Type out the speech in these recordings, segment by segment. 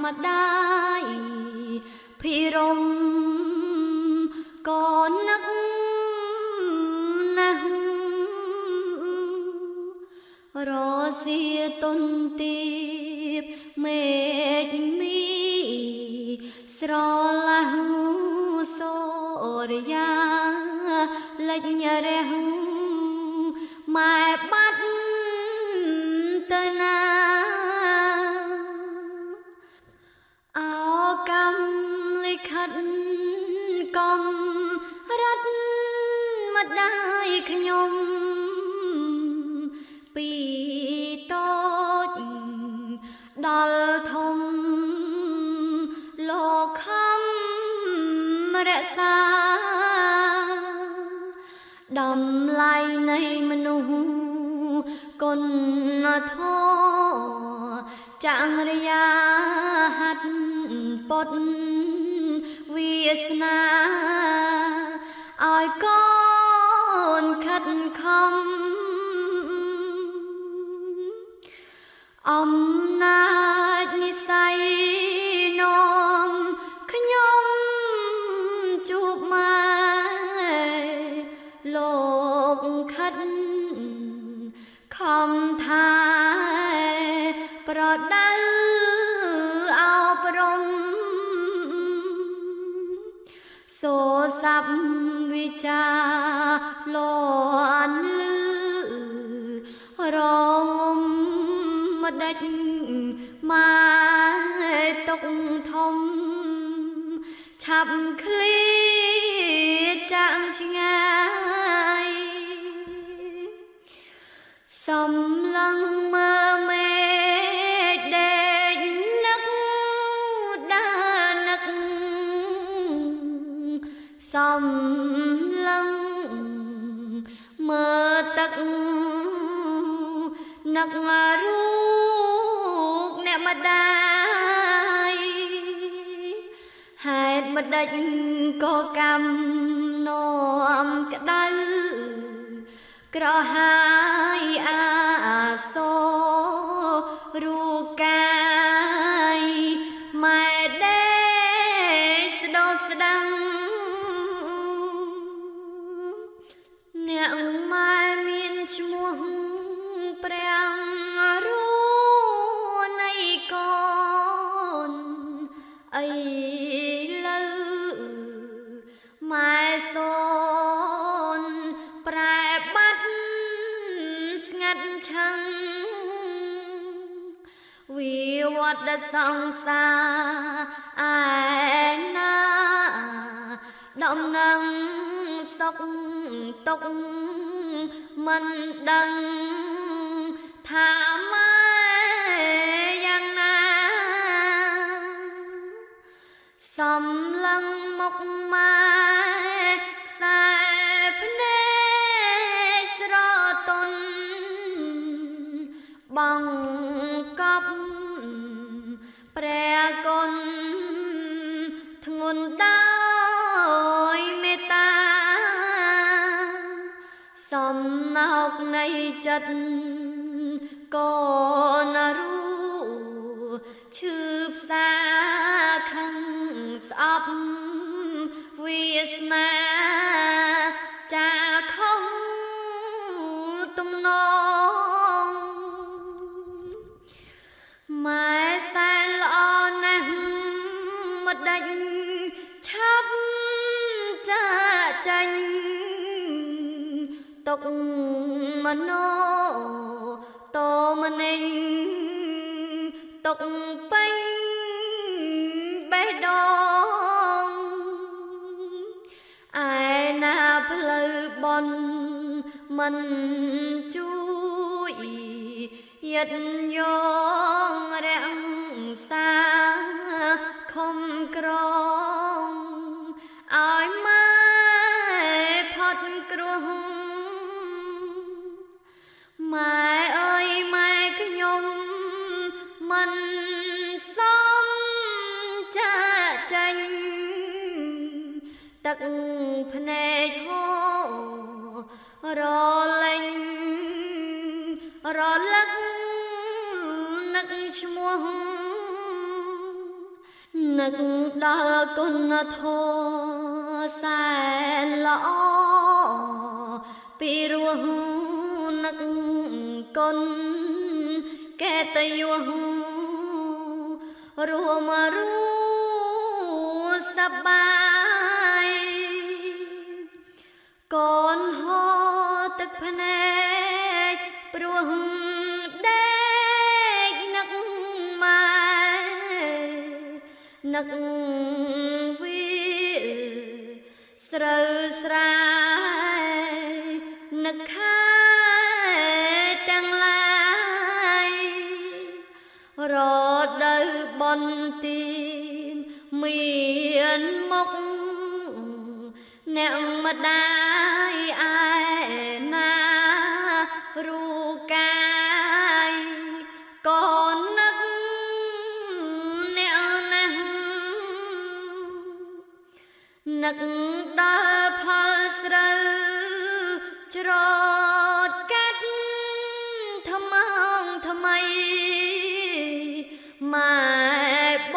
ម្ដាយភិរមក៏នឹកណាស់រសៀទុនទីបមេឃមីស្រឡះសូរិយាលិញរះម៉ែបាត់ទៅណាអោកម្មលិខិតកំរត់ម្ដាយខ្ញុំពីតូចដល់ធំលោកខំរក្សាតម្លៃនៃមនុស្សគុណធម៌ចង្រិយាហត្ថពុតវាសនាឲ្យកូនខិតខំអំណាចនិស័យនាំខ្ញុំជួបម៉ែលោកខិតខំថាប្រដៅអប់រំសូស័ព្ទវិចាលន់លឺរងម្ដេចម៉ែទុកធំឆាប់ឃ្លាចាងឆ្ងាយសំឡឹងមើមេឃដេកនឹកដើរនឹកសំឡឹងមើទឹកនឹករូបអ្នកម្ដាយហេតុម្ដេចក៏កម្មនាំក្ដៅក្រហាយអាសូររូបកាយម៉ែដេស្ដោតស្ដាំអ្នកម៉ែមានឈ្មោះព្រះរូនៃកូនអីលើម៉ែសូនប្រែបាត់ស្ងាត់ឆឹងវិវត្តសង្សារឯណាដំណឹងសុខទុកមិនដឹងថាម៉ែយ៉ាងណាសំឡឹងមកម៉ែខ្សែភ្នែកស្រទន់បង្កប់ព្រះគុណធ្ងន់ដោយមេត្តាសំណោកនៃចិត្តកូនរូឈឺផ្សាខឹងស្អប់វាសនាចាខុសទំនងម៉ែសែនល្អណាស់ម្ដេចឆាប់ចាចាញ់ទុកមโนតមនិញទុកពេញបេះដូងឯណាផ្លូវបនមិនជួយយិតយោងរាំងសាខំក្រងឲ្យម៉ែផុតគ្រោះម៉ែអើយម៉ែខ្ញុំមិនសមចាចាញ់ទឹកភ្នែកហូររលែងរលឹកនឹកឈ្មោះ នឹកដល់គុណធម៌សែនល្អពីរោះនឹកគុណកេតយុរួមសប្បាយកូនហោទឹកភ្នែកព្រោះដេកនឹកម៉ែនឹកវាស្រូវស្រែនឹកខែទាំងឡាយរដូវបន់ទីមានមុខអ្នកម្ដាយឯណារូកាយកូននឹកអ្នកណាស់នឹកដល់ផលស្រូវច្រត់កាត់ថ្មងថ្មីម៉ែប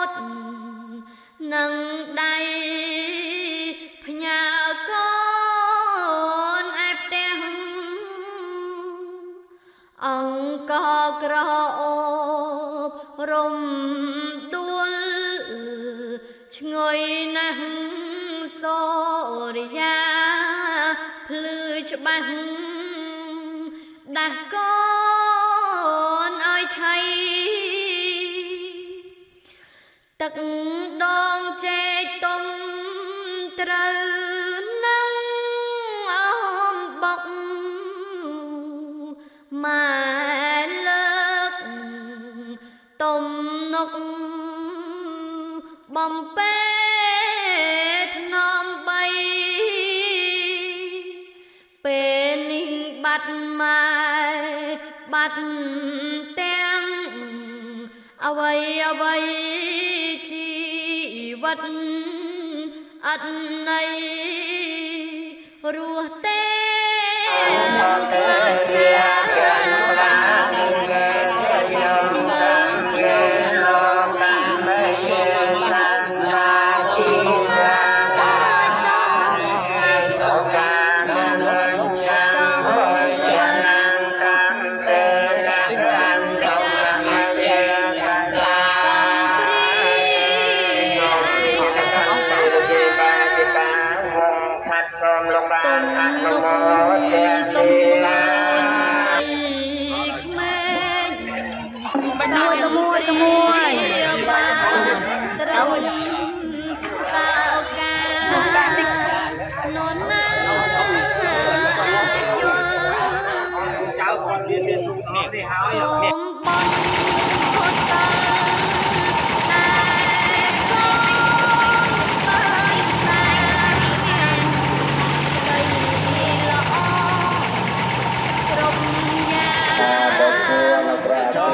តនឹងដៃផ្ញើកូនឯផ្ទះអង្គក្រអូបរំដួលឈ្ងុយណាស់សូរិយាភ្លឺច្បាស់ដាស់កូនឲ្យឆៃទឹកដងចេកទុំត្រូវនឹងអមបុកម៉ែលើកទុំនុកបំពេថ្នមបីពេលនេះបាត់ម៉ែបាត់ទាំងអ្វីជីវិតអត់ន័យរស់ទេខ្លាចសាមួយត្រូវសាឱកាននណាយល់ចៅគាត់មាននេះហើយសូមបងខុសតើតែកូនបានសាក្ដីល្អគ្រប់យ៉ាងចូលកូ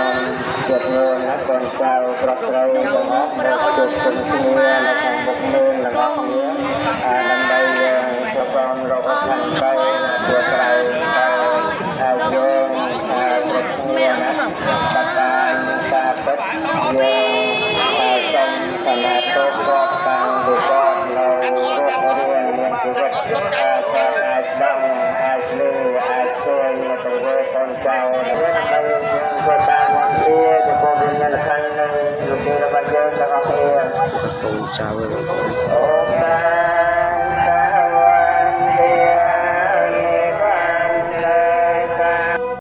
នជួបងឿនណាកូនចៅប្រុសស្រីទាំងអស់ជួបជុំគ្នានៅក្នុងមុខនោះទាំងអស់គ្នាដើម្បីយើងប្រកបរកខាងទៅជាក្រៅហើយយើងមានបត្តាការពិតយើងសូមគណៈទុករាប់តាំងពីកូននៅរស់រៀនមានជីវិតអាចដឹងអាចលឺអាចជួយនៅទៅវិញកូនចៅដើម្បីធ្វើតាមវត្តជាចំពោះវិញ្ញាណក្ខន្ធនៃលោករបស់យើងទាំងអស់គ្នាកូនចៅ